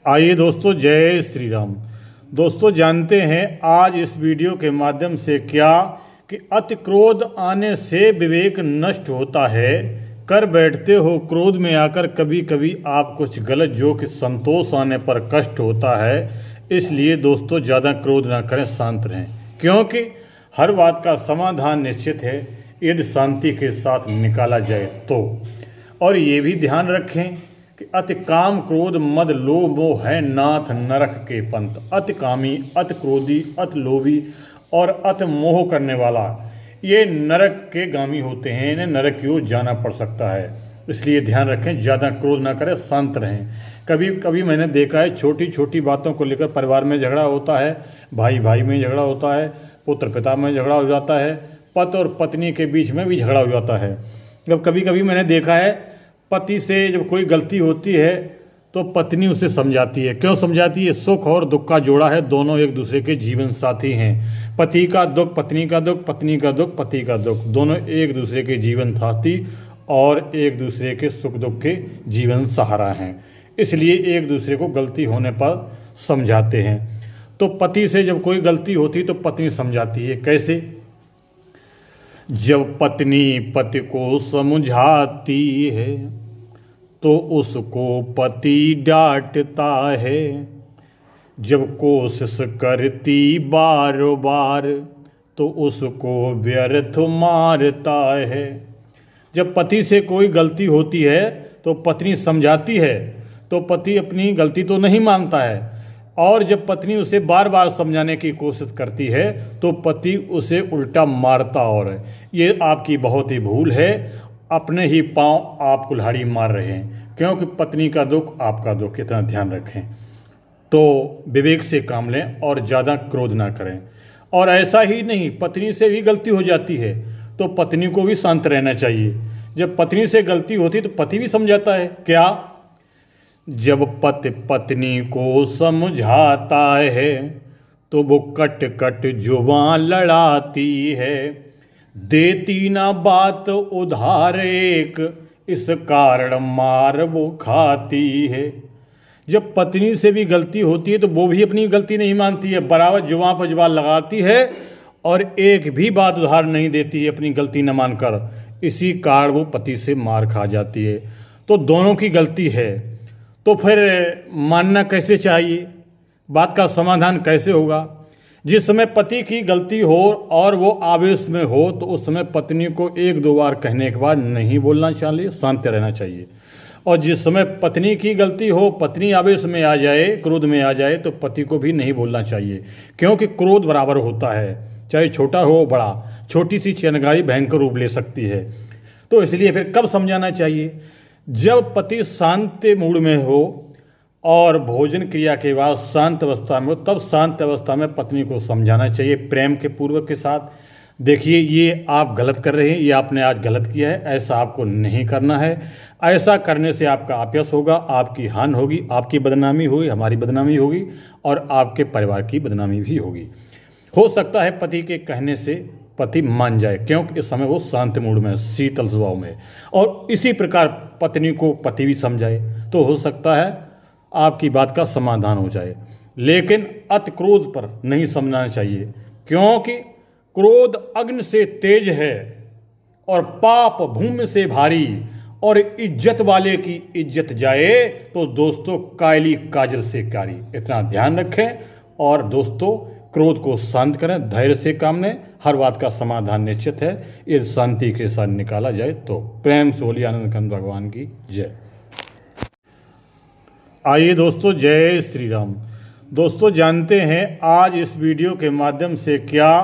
आइए दोस्तों, जय श्री राम। दोस्तों, जानते हैं आज इस वीडियो के माध्यम से क्या कि अति क्रोध आने से विवेक नष्ट होता है। कर बैठते हो क्रोध में आकर कभी कभी आप कुछ गलत, जो कि संतोष आने पर कष्ट होता है। इसलिए दोस्तों, ज़्यादा क्रोध ना करें, शांत रहें, क्योंकि हर बात का समाधान निश्चित है यदि शांति के साथ निकाला जाए तो। और ये भी ध्यान रखें कि अति काम क्रोध मद लोभ मोह है नाथ नरक के पंथ। अति कामी, अति क्रोधी, अति लोभी और अति मोह करने वाला ये नरक के गामी होते हैं। इन्हें नरक की ओर जाना पड़ सकता है। इसलिए ध्यान रखें, ज़्यादा क्रोध ना करें, शांत रहें। कभी कभी मैंने देखा है छोटी छोटी बातों को लेकर परिवार में झगड़ा होता है, भाई भाई में झगड़ा होता है, पुत्र पिता में झगड़ा हो जाता है, पति और पत्नी के बीच में भी झगड़ा हो जाता है। जब कभी कभी मैंने देखा है पति से जब कोई गलती होती है तो पत्नी उसे समझाती है। क्यों समझाती है? सुख और दुख का जोड़ा है, दोनों एक दूसरे के जीवन साथी हैं। पति का दुख पत्नी का दुख, पत्नी का दुख पति का दुख, दोनों एक दूसरे के जीवन साथी और एक दूसरे के सुख दुख के जीवन सहारा हैं। इसलिए एक दूसरे को गलती होने पर समझाते हैं। तो पति से जब कोई गलती होती तो पत्नी समझाती है। कैसे? जब पत्नी पति को समझाती है तो उसको पति डांटता है। जब कोशिश करती बार बार तो उसको व्यर्थ मारता है। जब पति से कोई गलती होती है तो पत्नी समझाती है तो पति अपनी गलती तो नहीं मानता है, और जब पत्नी उसे बार बार समझाने की कोशिश करती है तो पति उसे उल्टा मारता। और ये आपकी बहुत ही भूल है। अपने ही पांव आप कुल्हाड़ी मार रहे हैं, क्योंकि पत्नी का दुख आपका दुख। इतना ध्यान रखें। तो विवेक से काम लें और ज़्यादा क्रोध ना करें। और ऐसा ही नहीं, पत्नी से भी गलती हो जाती है तो पत्नी को भी शांत रहना चाहिए। जब पत्नी से गलती होती है तो पति भी समझाता है। क्या? जब पति पत्नी को समझाता है तो वो कट कट जुबान लड़ाती है। देती ना बात उधार एक, इस कारण मार वो खाती है। जब पत्नी से भी गलती होती है तो वो भी अपनी गलती नहीं मानती है, बराबर जुबान पर जुबान लगाती है और एक भी बात उधार नहीं देती है अपनी गलती न मानकर। इसी कारण वो पति से मार खा जाती है। तो दोनों की गलती है, तो फिर मानना कैसे चाहिए? बात का समाधान कैसे होगा? जिस समय पति की गलती हो और वो आवेश में हो तो उस समय पत्नी को एक दो बार कहने के बाद नहीं बोलना चाहिए, शांत रहना चाहिए। और जिस समय पत्नी की गलती हो, पत्नी आवेश में आ जाए, क्रोध में आ जाए, तो पति को भी नहीं बोलना चाहिए, क्योंकि क्रोध बराबर होता है, चाहे छोटा हो बड़ा। छोटी सी चिंगारी भयंकर रूप ले सकती है। तो इसलिए फिर कब समझाना चाहिए? जब पति शांत मूड में हो और भोजन क्रिया के बाद शांत अवस्था में हो, तब शांत अवस्था में पत्नी को समझाना चाहिए प्रेम के पूर्वक के साथ। देखिए, ये आप गलत कर रहे हैं, ये आपने आज गलत किया है, ऐसा आपको नहीं करना है। ऐसा करने से आपका अपयश होगा, आपकी हानि होगी, आपकी बदनामी होगी, हमारी बदनामी होगी और आपके परिवार की बदनामी भी होगी। हो सकता है पति के कहने से पति मान जाए, क्योंकि इस समय वो शांत मूड में, शीतल स्वभाव में, और इसी प्रकार पत्नी को पति भी समझाए तो हो सकता है आपकी बात का समाधान हो जाए। लेकिन अति क्रोध पर नहीं समझना चाहिए, क्योंकि क्रोध अग्नि से तेज है और पाप भूमि से भारी, और इज्जत वाले की इज्जत जाए तो दोस्तों कायली काजल से कारी। इतना ध्यान रखें। और दोस्तों, क्रोध को शांत करें, धैर्य से काम लें। हर बात का समाधान निश्चित है यदि शांति के साथ निकाला जाए तो। प्रेम से बोलिए आनंद कंद भगवान की जय। आइए दोस्तों, जय श्री राम। दोस्तों, जानते हैं आज इस वीडियो के माध्यम से क्या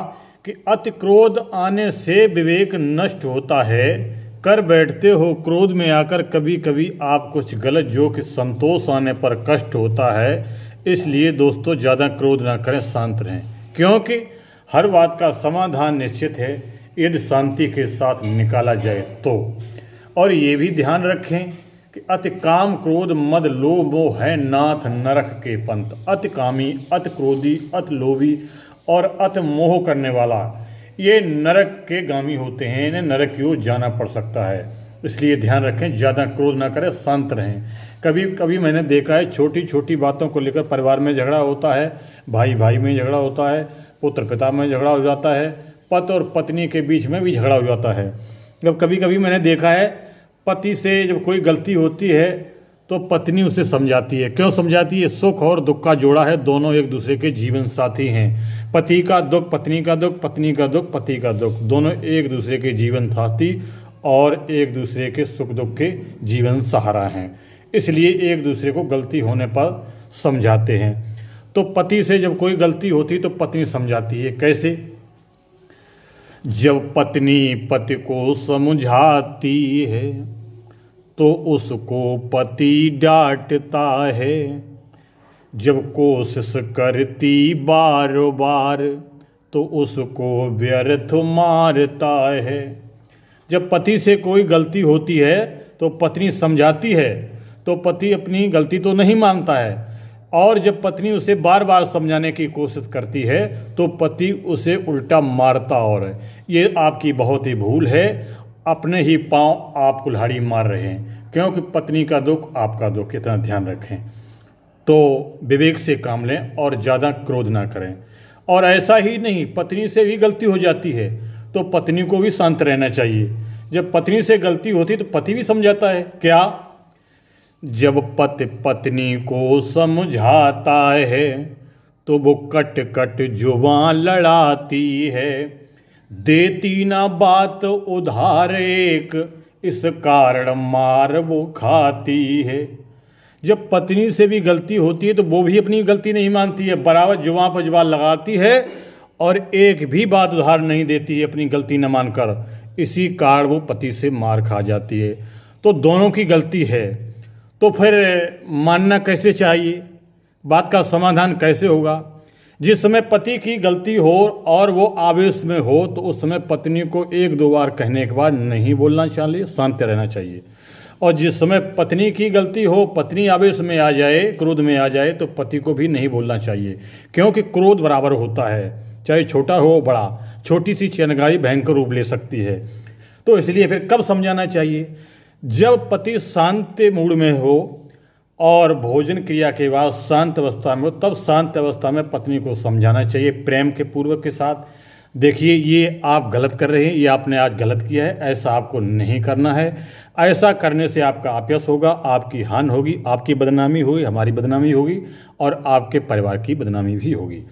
कि अति क्रोध आने से विवेक नष्ट होता है। कर बैठते हो क्रोध में आकर कभी कभी आप कुछ गलत, जो कि संतोष आने पर कष्ट होता है। इसलिए दोस्तों, ज़्यादा क्रोध ना करें, शांत रहें, क्योंकि हर बात का समाधान निश्चित है यदि शांति के साथ निकाला जाए तो। और ये भी ध्यान रखें कि अति काम क्रोध मद लोभ मोह है नाथ नरक के पंथ। अति कामी, अति क्रोधी, अति लोभी और अति मोह करने वाला ये नरक के गामी होते हैं। इन्हें नरक की ओर जाना पड़ सकता है। इसलिए ध्यान रखें, ज़्यादा क्रोध ना करें, शांत रहें। कभी कभी मैंने देखा है छोटी छोटी बातों को लेकर परिवार में झगड़ा होता है, भाई भाई में झगड़ा होता है, पुत्र पिता में झगड़ा हो जाता है, पति और पत्नी के बीच में भी झगड़ा हो जाता है। जब कभी कभी मैंने देखा है पति से जब कोई गलती होती है तो पत्नी उसे समझाती है। क्यों समझाती है? सुख और दुख का जोड़ा है, दोनों एक दूसरे के जीवन साथी हैं। पति का दुख पत्नी का दुख, पत्नी का दुख पति का दुख, दोनों एक दूसरे के जीवन साथी और एक दूसरे के सुख दुख के जीवन सहारा हैं। इसलिए एक दूसरे को गलती होने पर समझाते हैं। तो पति से जब कोई गलती होती तो पत्नी समझाती है। कैसे? जब पत्नी पति को समझाती है तो उसको पति डांटता है। जब कोशिश करती बार बार तो उसको व्यर्थ मारता है। जब पति से कोई गलती होती है तो पत्नी समझाती है तो पति अपनी गलती तो नहीं मानता है, और जब पत्नी उसे बार बार समझाने की कोशिश करती है तो पति उसे उल्टा मारता। और ये आपकी बहुत ही भूल है, अपने ही पांव आप कुल्हाड़ी मार रहे हैं, क्योंकि पत्नी का दुख आपका दुख। इतना ध्यान रखें। तो विवेक से काम लें और ज़्यादा क्रोध ना करें। और ऐसा ही नहीं, पत्नी से भी गलती हो जाती है तो पत्नी को भी शांत रहना चाहिए। जब पत्नी से गलती होती तो पति भी समझाता है। क्या? जब पति पत्नी को समझाता है तो वो कट कट जुबान लड़ाती है, देती ना बात उधार एक, इस कारण मार वो खाती है। जब पत्नी से भी गलती होती है तो वो भी अपनी गलती नहीं मानती है, बराबर जुबान पर जुबान लगाती है और एक भी बात उधार नहीं देती है अपनी गलती न मानकर। इसी कारण वो पति से मार खा जाती है। तो दोनों की गलती है, तो फिर मानना कैसे चाहिए? बात का समाधान कैसे होगा? जिस समय पति की गलती हो और वो आवेश में हो तो उस समय पत्नी को एक दो बार कहने के बाद नहीं बोलना चाहिए, शांत रहना चाहिए। और जिस समय पत्नी की गलती हो, पत्नी आवेश में आ जाए, क्रोध में आ जाए, तो पति को भी नहीं बोलना चाहिए, क्योंकि क्रोध बराबर होता है, चाहे छोटा हो बड़ा। छोटी सी चिंगारी भयंकर रूप ले सकती है। तो इसलिए फिर कब समझाना चाहिए? जब पति शांत मूड में हो और भोजन क्रिया के बाद शांत अवस्था में हो, तब शांत अवस्था में पत्नी को समझाना चाहिए प्रेम के पूर्वक के साथ। देखिए, ये आप गलत कर रहे हैं, ये आपने आज गलत किया है, ऐसा आपको नहीं करना है। ऐसा करने से आपका अपयश होगा, आपकी हानि होगी, आपकी बदनामी होगी, हमारी बदनामी होगी और आपके परिवार की बदनामी भी होगी।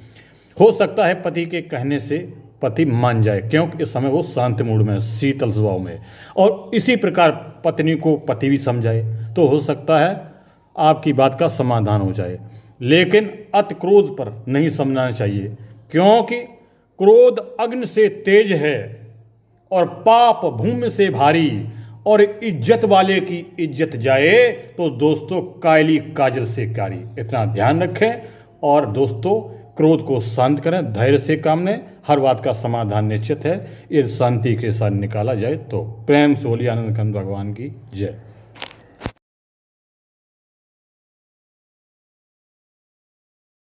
हो सकता है पति के कहने से पति मान जाए, क्योंकि इस समय वो शांत मूड में, शीतल स्वभाव में, और इसी प्रकार पत्नी को पति भी समझाए तो हो सकता है आपकी बात का समाधान हो जाए। लेकिन अति क्रोध पर नहीं समझना चाहिए, क्योंकि क्रोध अग्नि से तेज है और पाप भूमि से भारी, और इज्जत वाले की इज्जत जाए तो दोस्तों कायली काजल से कारी। इतना ध्यान रखें। और दोस्तों, क्रोध को शांत करें, धैर्य से काम लें, हर बात का समाधान निश्चित है। ये शांति के साथ निकाला जाए तो। प्रेम से बोलिए आनंद कंद भगवान की जय।